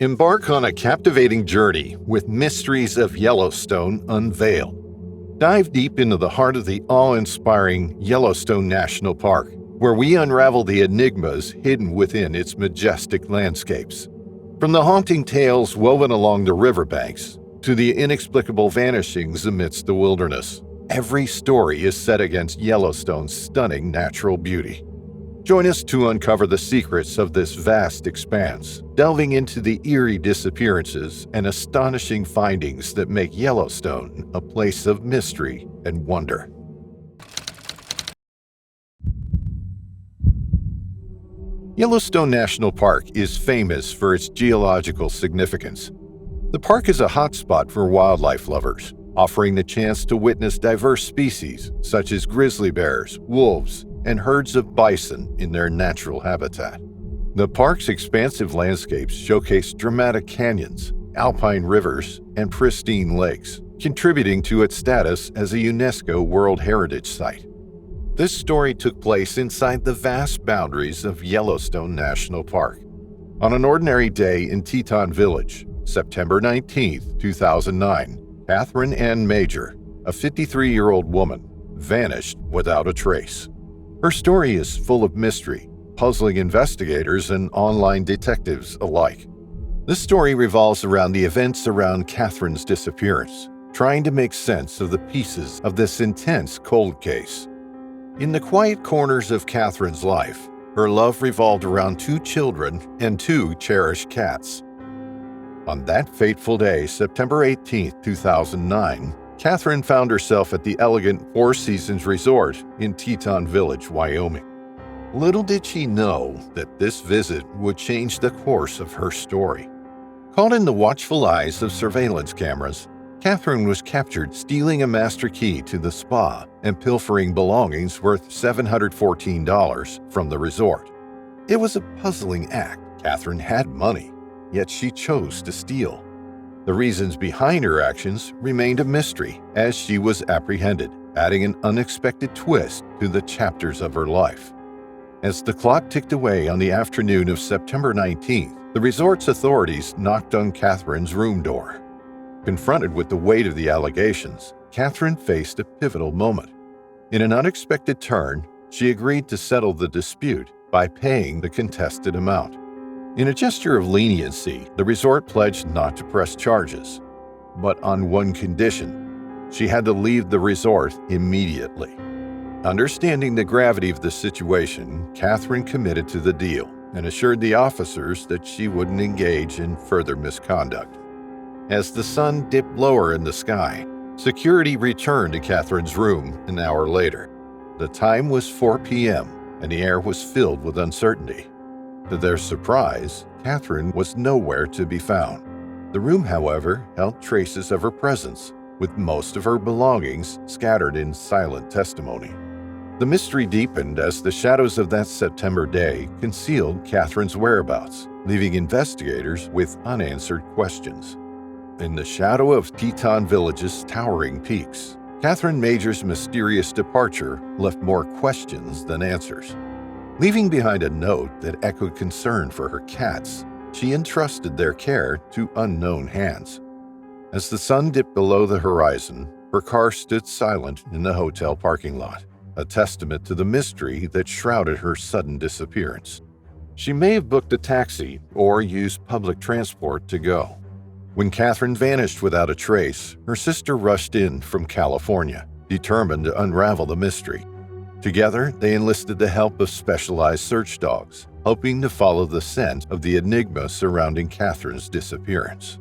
Embark on a captivating journey with Mysteries of Yellowstone Unveiled. Dive deep into the heart of the awe-inspiring Yellowstone National Park, where we unravel the enigmas hidden within its majestic landscapes. From the haunting tales woven along the riverbanks to the inexplicable vanishings amidst the wilderness, every story is set against Yellowstone's stunning natural beauty. Join us to uncover the secrets of this vast expanse, delving into the eerie disappearances and astonishing findings that make Yellowstone a place of mystery and wonder. Yellowstone National Park is famous for its geological significance. The park is a hotspot for wildlife lovers, offering the chance to witness diverse species such as grizzly bears, wolves, and herds of bison in their natural habitat. The park's expansive landscapes showcase dramatic canyons, alpine rivers, and pristine lakes, contributing to its status as a UNESCO World Heritage Site. This story took place inside the vast boundaries of Yellowstone National Park. On an ordinary day in Teton Village, September 19, 2009, Catherine Ann Major, a 53-year-old woman, vanished without a trace. Her story is full of mystery, puzzling investigators and online detectives alike. This story revolves around the events around Catherine's disappearance, trying to make sense of the pieces of this intense cold case. In the quiet corners of Catherine's life, her love revolved around 2 children and 2 cherished cats. On that fateful day, September 18, 2009, Catherine found herself at the elegant Four Seasons Resort in Teton Village, Wyoming. Little did she know that this visit would change the course of her story. Caught in the watchful eyes of surveillance cameras, Catherine was captured stealing a master key to the spa and pilfering belongings worth $714 from the resort. It was a puzzling act. Catherine had money, yet she chose to steal. The reasons behind her actions remained a mystery as she was apprehended, adding an unexpected twist to the chapters of her life. As the clock ticked away on the afternoon of September 19th, the resort's authorities knocked on Catherine's room door. Confronted with the weight of the allegations, Catherine faced a pivotal moment. In an unexpected turn, she agreed to settle the dispute by paying the contested amount. In a gesture of leniency, the resort pledged not to press charges, but on one condition: she had to leave the resort immediately. Understanding the gravity of the situation, Catherine committed to the deal and assured the officers that she wouldn't engage in further misconduct. As the sun dipped lower in the sky, security returned to Catherine's room an hour later. The time was 4 p.m., and the air was filled with uncertainty. To their surprise, Catherine was nowhere to be found. The room, however, held traces of her presence, with most of her belongings scattered in silent testimony. The mystery deepened as the shadows of that September day concealed Catherine's whereabouts, leaving investigators with unanswered questions. In the shadow of Teton Village's towering peaks, Catherine Major's mysterious departure left more questions than answers. Leaving behind a note that echoed concern for her cats, she entrusted their care to unknown hands. As the sun dipped below the horizon, her car stood silent in the hotel parking lot, a testament to the mystery that shrouded her sudden disappearance. She may have booked a taxi or used public transport to go. When Catherine vanished without a trace, her sister rushed in from California, determined to unravel the mystery. Together, they enlisted the help of specialized search dogs, hoping to follow the scent of the enigma surrounding Catherine's disappearance.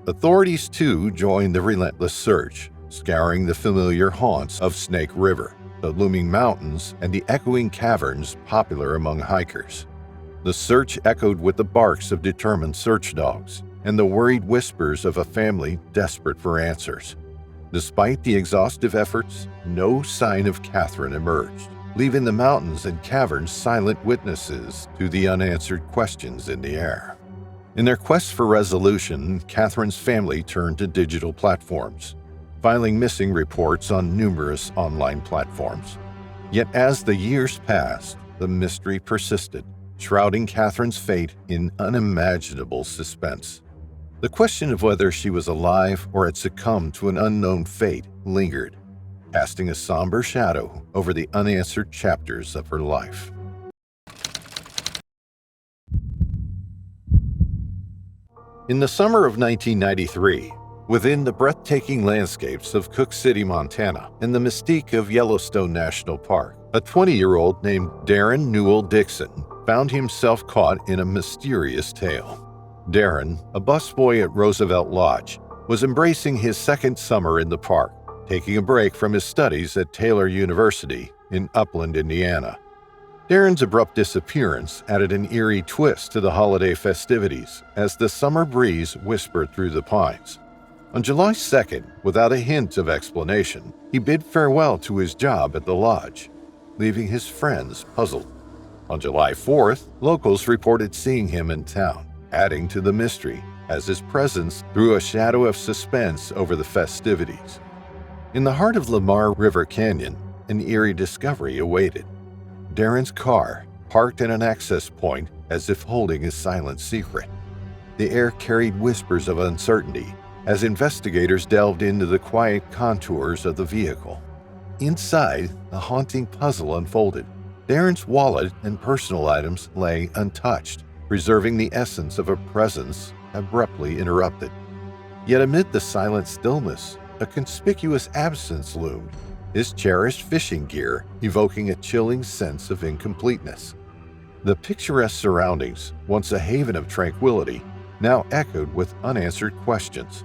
Authorities, too, joined the relentless search, scouring the familiar haunts of Snake River, the looming mountains, and the echoing caverns popular among hikers. The search echoed with the barks of determined search dogs and the worried whispers of a family desperate for answers. Despite the exhaustive efforts, no sign of Catherine emerged, leaving the mountains and caverns silent witnesses to the unanswered questions in the air. In their quest for resolution, Catherine's family turned to digital platforms, filing missing reports on numerous online platforms. Yet as the years passed, the mystery persisted. shrouding Catherine's fate in unimaginable suspense. The question of whether she was alive or had succumbed to an unknown fate lingered, casting a somber shadow over the unanswered chapters of her life. In the summer of 1993, within the breathtaking landscapes of Cook City, Montana, and the mystique of Yellowstone National Park, a 20-year-old named Darren Newell Dixon found himself caught in a mysterious tale. Darren, a busboy at Roosevelt Lodge, was embracing his second summer in the park, taking a break from his studies at Taylor University in Upland, Indiana. Darren's abrupt disappearance added an eerie twist to the holiday festivities as the summer breeze whispered through the pines. On July 2nd, without a hint of explanation, he bid farewell to his job at the lodge, leaving his friends puzzled. On July 4th, locals reported seeing him in town, adding to the mystery as his presence threw a shadow of suspense over the festivities. In the heart of Lamar River Canyon, an eerie discovery awaited. Darren's car, parked at an access point as if holding a silent secret. The air carried whispers of uncertainty as investigators delved into the quiet contours of the vehicle. Inside, a haunting puzzle unfolded. Darren's wallet and personal items lay untouched, preserving the essence of a presence abruptly interrupted. Yet amid the silent stillness, a conspicuous absence loomed, his cherished fishing gear evoking a chilling sense of incompleteness. The picturesque surroundings, once a haven of tranquility, now echoed with unanswered questions.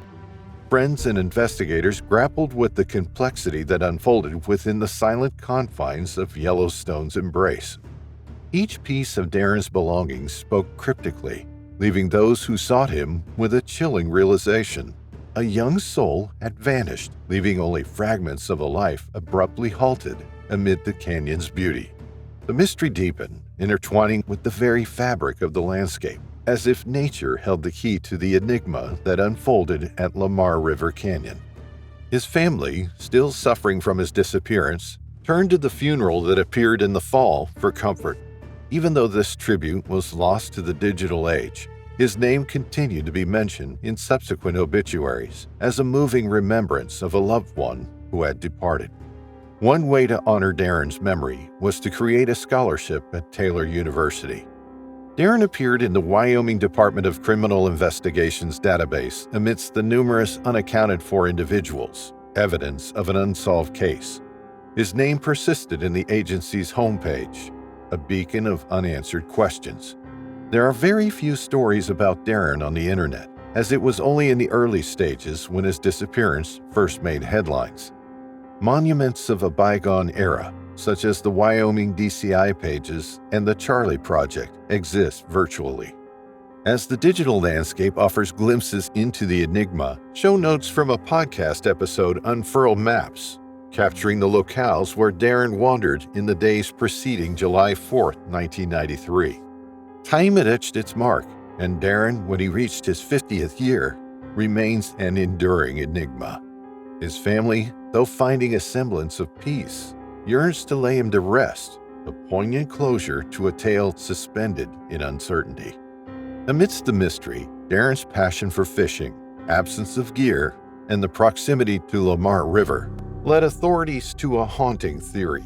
Friends and investigators grappled with the complexity that unfolded within the silent confines of Yellowstone's embrace. Each piece of Darren's belongings spoke cryptically, leaving those who sought him with a chilling realization. A young soul had vanished, leaving only fragments of a life abruptly halted amid the canyon's beauty. The mystery deepened, intertwining with the very fabric of the landscape, as if nature held the key to the enigma that unfolded at Lamar River Canyon. His family, still suffering from his disappearance, turned to the funeral that appeared in the fall for comfort. Even though this tribute was lost to the digital age, his name continued to be mentioned in subsequent obituaries as a moving remembrance of a loved one who had departed. One way to honor Darren's memory was to create a scholarship at Taylor University. Darren appeared in the Wyoming Department of Criminal Investigations database amidst the numerous unaccounted-for individuals, evidence of an unsolved case. His name persisted in the agency's homepage, a beacon of unanswered questions. There are very few stories about Darren on the internet, as it was only in the early stages when his disappearance first made headlines. Monuments of a bygone era, such as the Wyoming DCI pages and the Charlie Project, exist virtually. As the digital landscape offers glimpses into the enigma, show notes from a podcast episode unfurl maps, capturing the locales where Darren wandered in the days preceding July 4, 1993. Time had etched its mark, and Darren, when he reached his 50th year, remains an enduring enigma. His family, though finding a semblance of peace, yearns to lay him to rest, a poignant closure to a tale suspended in uncertainty. Amidst the mystery, Darren's passion for fishing, absence of gear, and the proximity to Lamar River led authorities to a haunting theory.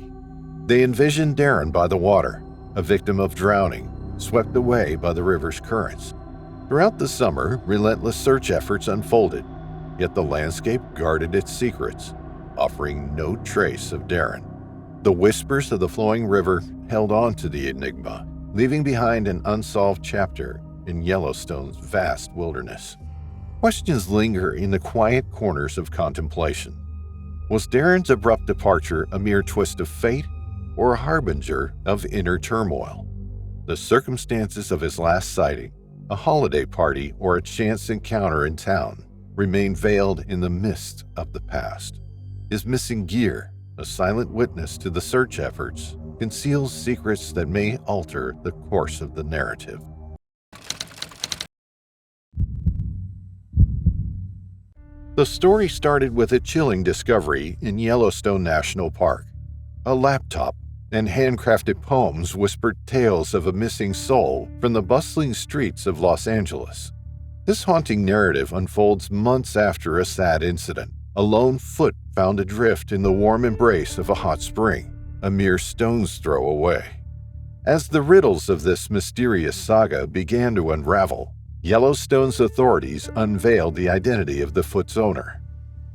They envisioned Darren by the water, a victim of drowning, swept away by the river's currents. Throughout the summer, relentless search efforts unfolded, yet the landscape guarded its secrets, offering no trace of Darren. The whispers of the flowing river held on to the enigma, leaving behind an unsolved chapter in Yellowstone's vast wilderness. Questions linger in the quiet corners of contemplation. Was Darren's abrupt departure a mere twist of fate or a harbinger of inner turmoil? The circumstances of his last sighting, a holiday party or a chance encounter in town, remain veiled in the mist of the past. His missing gear, a silent witness to the search efforts, conceals secrets that may alter the course of the narrative. The story started with a chilling discovery in Yellowstone National Park. A laptop, and handcrafted poems whispered tales of a missing soul from the bustling streets of Los Angeles. This haunting narrative unfolds months after a sad incident. A lone foot found adrift in the warm embrace of a hot spring, a mere stone's throw away. As the riddles of this mysterious saga began to unravel, Yellowstone's authorities unveiled the identity of the foot's owner.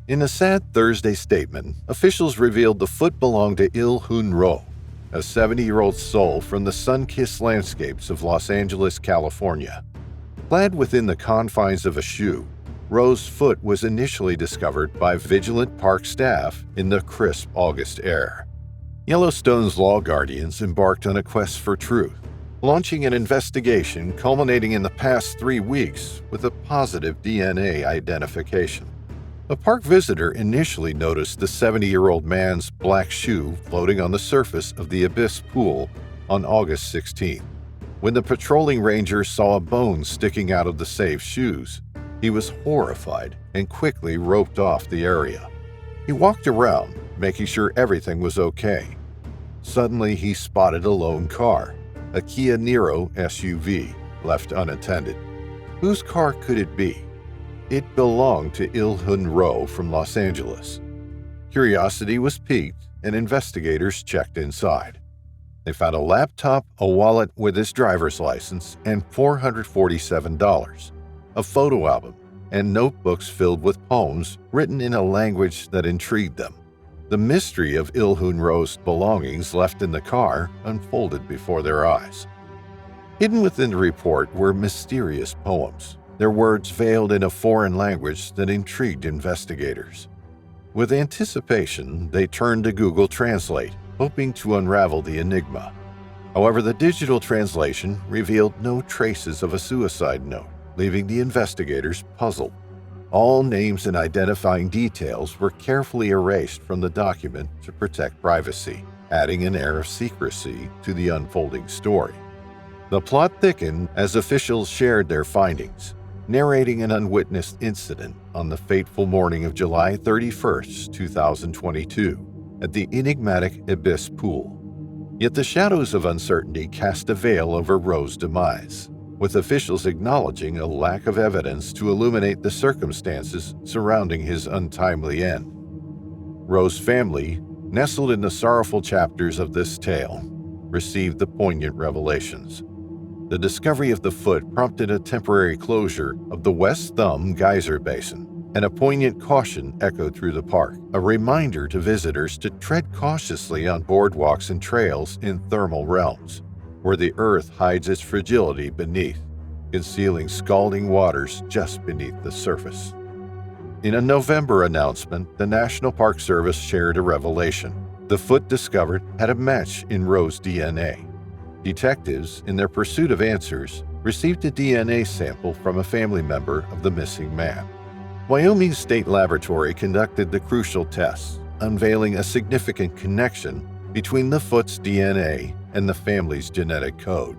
In a sad Thursday statement, officials revealed the foot belonged to Il-hun-ro, a 70-year-old soul from the sun-kissed landscapes of Los Angeles, California. Clad within the confines of a shoe, Ro's foot was initially discovered by vigilant park staff in the crisp August air. Yellowstone's law guardians embarked on a quest for truth, launching an investigation culminating in the past 3 weeks with a positive DNA identification. A park visitor initially noticed the 70-year-old man's black shoe floating on the surface of the Abyss Pool on August 16. When the patrolling ranger saw a bone sticking out of the saved shoes, he was horrified and quickly roped off the area. He walked around, making sure everything was okay. Suddenly, he spotted a lone car, a Kia Niro SUV, left unattended. Whose car could it be? It belonged to Il-hun-ro from Los Angeles. Curiosity was piqued, and investigators checked inside. They found a laptop, a wallet with his driver's license, and $447, a photo album, and notebooks filled with poems written in a language that intrigued them. The mystery of Il-hun-ro's belongings left in the car unfolded before their eyes. Hidden within the report were mysterious poems, their words veiled in a foreign language that intrigued investigators. With anticipation, they turned to Google Translate, hoping to unravel the enigma. However, the digital translation revealed no traces of a suicide note, leaving the investigators puzzled. All names and identifying details were carefully erased from the document to protect privacy, adding an air of secrecy to the unfolding story. The plot thickened as officials shared their findings, narrating an unwitnessed incident on the fateful morning of July 31, 2022, at the enigmatic Abyss Pool. Yet the shadows of uncertainty cast a veil over Ro's demise, with officials acknowledging a lack of evidence to illuminate the circumstances surrounding his untimely end. Ro's family, nestled in the sorrowful chapters of this tale, received the poignant revelations. The discovery of the foot prompted a temporary closure of the West Thumb Geyser Basin, and a poignant caution echoed through the park, a reminder to visitors to tread cautiously on boardwalks and trails in thermal realms, where the earth hides its fragility beneath, concealing scalding waters just beneath the surface. In a November announcement, the National Park Service shared a revelation. The foot discovered had a match in Ro's DNA. Detectives, in their pursuit of answers, received a DNA sample from a family member of the missing man. Wyoming State Laboratory conducted the crucial tests, unveiling a significant connection between the foot's DNA and the family's genetic code.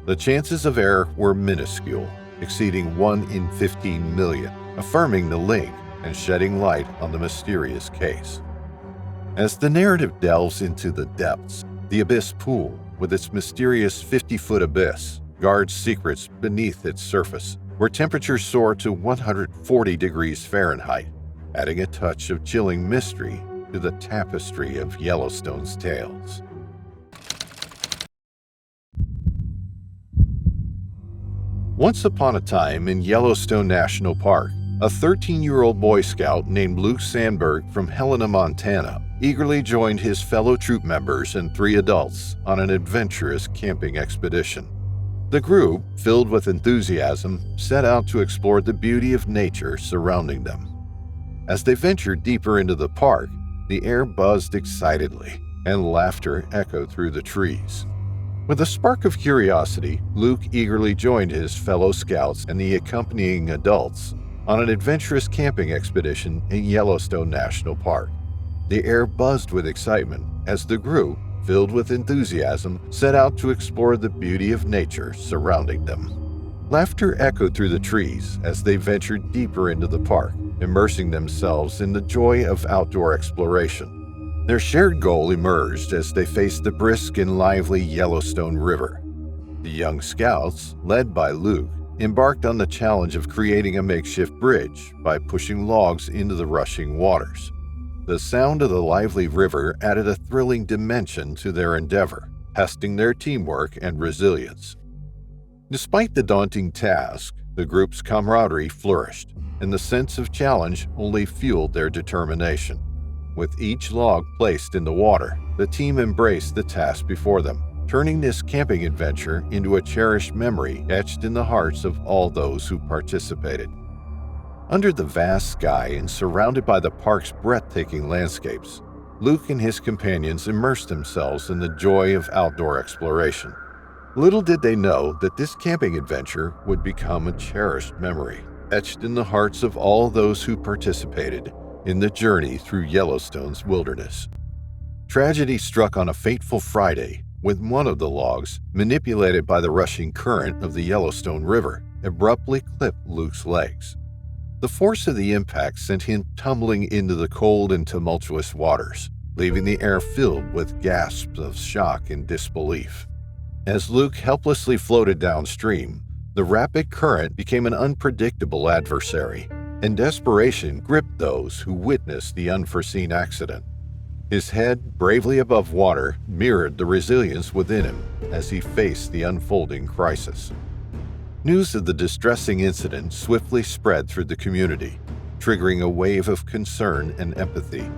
The chances of error were minuscule, exceeding 1 in 15 million, affirming the link and shedding light on the mysterious case. As the narrative delves into the depths, the Abyss Pool, with its mysterious 50-foot abyss, guards secrets beneath its surface, where temperatures soar to 140 degrees Fahrenheit, adding a touch of chilling mystery to the tapestry of Yellowstone's tales. Once upon a time in Yellowstone National Park, a 13-year-old Boy Scout named Luke Sandberg from Helena, Montana, eagerly joined his fellow troop members and 3 adults on an adventurous camping expedition. The group, filled with enthusiasm, set out to explore the beauty of nature surrounding them. As they ventured deeper into the park, the air buzzed excitedly, and laughter echoed through the trees. With a spark of curiosity, Luke eagerly joined his fellow scouts and the accompanying adults on an adventurous camping expedition in Yellowstone National Park. The air buzzed with excitement as the group, filled with enthusiasm, set out to explore the beauty of nature surrounding them. Laughter echoed through the trees as they ventured deeper into the park, immersing themselves in the joy of outdoor exploration. Their shared goal emerged as they faced the brisk and lively Yellowstone River. The young scouts, led by Luke, embarked on the challenge of creating a makeshift bridge by pushing logs into the rushing waters. The sound of the lively river added a thrilling dimension to their endeavor, testing their teamwork and resilience. Despite the daunting task, the group's camaraderie flourished, and the sense of challenge only fueled their determination. With each log placed in the water, the team embraced the task before them, turning this camping adventure into a cherished memory etched in the hearts of all those who participated. Under the vast sky and surrounded by the park's breathtaking landscapes, Luke and his companions immersed themselves in the joy of outdoor exploration. Little did they know that this camping adventure would become a cherished memory, etched in the hearts of all those who participated in the journey through Yellowstone's wilderness. Tragedy struck on a fateful Friday when one of the logs, manipulated by the rushing current of the Yellowstone River, abruptly clipped Luke's legs. The force of the impact sent him tumbling into the cold and tumultuous waters, leaving the air filled with gasps of shock and disbelief. As Luke helplessly floated downstream, the rapid current became an unpredictable adversary, and desperation gripped those who witnessed the unforeseen accident. His head, bravely above water, mirrored the resilience within him as he faced the unfolding crisis. News of the distressing incident swiftly spread through the community, triggering a wave of concern and empathy.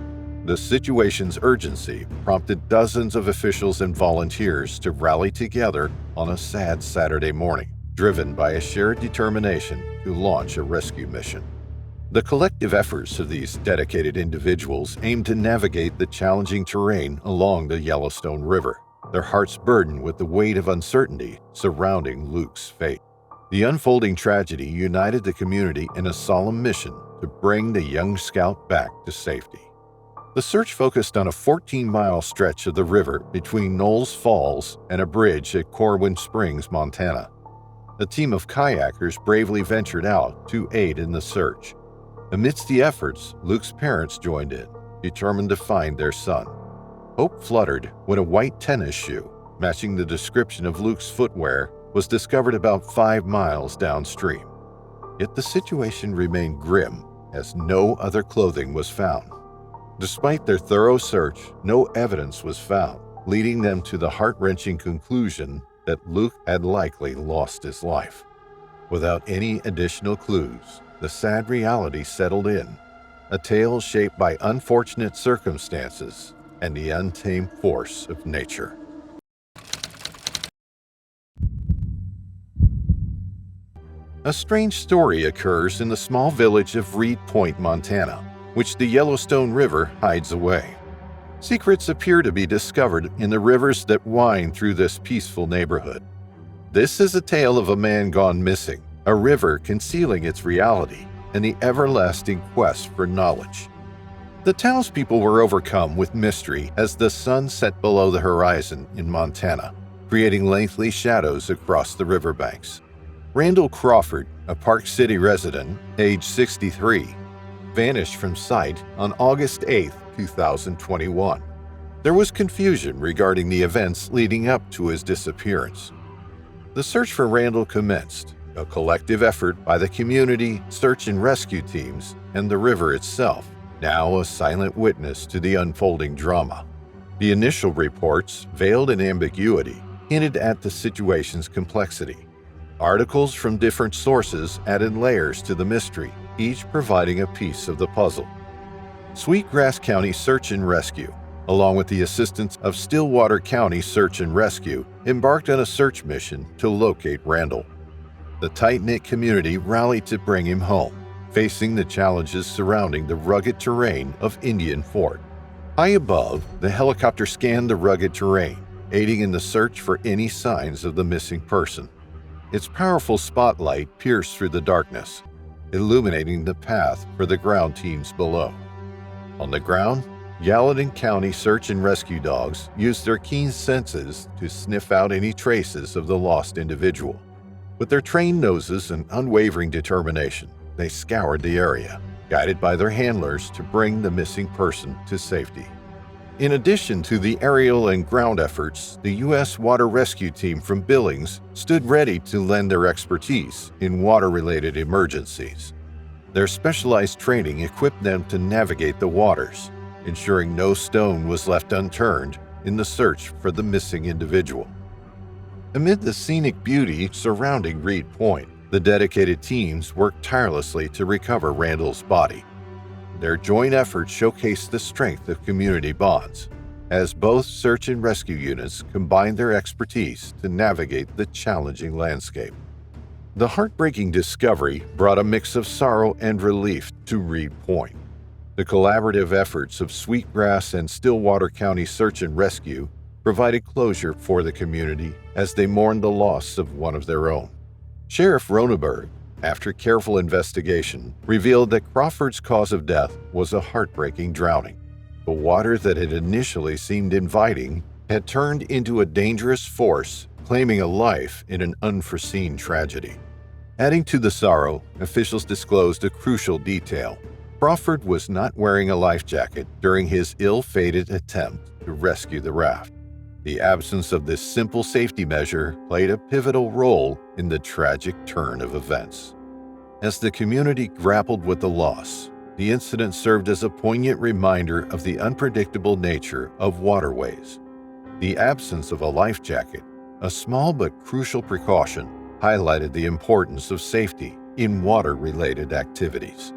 The situation's urgency prompted dozens of officials and volunteers to rally together on a sad Saturday morning, driven by a shared determination to launch a rescue mission. The collective efforts of these dedicated individuals aimed to navigate the challenging terrain along the Yellowstone River, their hearts burdened with the weight of uncertainty surrounding Luke's fate. The unfolding tragedy united the community in a solemn mission to bring the young scout back to safety. The search focused on a 14-mile stretch of the river between Knowles Falls and a bridge at Corwin Springs, Montana. A team of kayakers bravely ventured out to aid in the search. Amidst the efforts, Luke's parents joined in, determined to find their son. Hope fluttered when a white tennis shoe, matching the description of Luke's footwear, was discovered about 5 miles downstream. Yet the situation remained grim, as no other clothing was found. Despite their thorough search, no evidence was found, leading them to the heart-wrenching conclusion that Luke had likely lost his life. Without any additional clues, the sad reality settled in, a tale shaped by unfortunate circumstances and the untamed force of nature. A strange story occurs in the small village of Reed Point, Montana, which the Yellowstone River hides away. Secrets appear to be discovered in the rivers that wind through this peaceful neighborhood. This is a tale of a man gone missing, a river concealing its reality, and the everlasting quest for knowledge. The townspeople were overcome with mystery as the sun set below the horizon in Montana, creating lengthy shadows across the riverbanks. Randall Crawford, a Park City resident, age 63, vanished from sight on August 8, 2021. There was confusion regarding the events leading up to his disappearance. The search for Randall commenced, a collective effort by the community, search and rescue teams, and the river itself, now a silent witness to the unfolding drama. The initial reports, veiled in ambiguity, hinted at the situation's complexity. Articles from different sources added layers to the mystery, each providing a piece of the puzzle. Sweetgrass County Search and Rescue, along with the assistance of Stillwater County Search and Rescue, embarked on a search mission to locate Randall. The tight-knit community rallied to bring him home, facing the challenges surrounding the rugged terrain of Indian Fort. High above, the helicopter scanned the rugged terrain, aiding in the search for any signs of the missing person. Its powerful spotlight pierced through the darkness, illuminating the path for the ground teams below. On the ground, Gallatin County search and rescue dogs used their keen senses to sniff out any traces of the lost individual. With their trained noses and unwavering determination, they scoured the area, guided by their handlers to bring the missing person to safety. In addition to the aerial and ground efforts, the U.S. Water Rescue Team from Billings stood ready to lend their expertise in water-related emergencies. Their specialized training equipped them to navigate the waters, ensuring no stone was left unturned in the search for the missing individual. Amid the scenic beauty surrounding Reed Point, the dedicated teams worked tirelessly to recover Randall's body. Their joint efforts showcased the strength of community bonds, as both search and rescue units combined their expertise to navigate the challenging landscape. The heartbreaking discovery brought a mix of sorrow and relief to Reed Point. The collaborative efforts of Sweetgrass and Stillwater County Search and Rescue provided closure for the community as they mourned the loss of one of their own. Sheriff Roneberg, after careful investigation, revealed that Crawford's cause of death was a heartbreaking drowning. The water that had initially seemed inviting had turned into a dangerous force, claiming a life in an unforeseen tragedy. Adding to the sorrow, officials disclosed a crucial detail. Crawford was not wearing a life jacket during his ill-fated attempt to rescue the raft. The absence of this simple safety measure played a pivotal role in the tragic turn of events. As the community grappled with the loss, the incident served as a poignant reminder of the unpredictable nature of waterways. The absence of a life jacket, a small but crucial precaution, highlighted the importance of safety in water-related activities.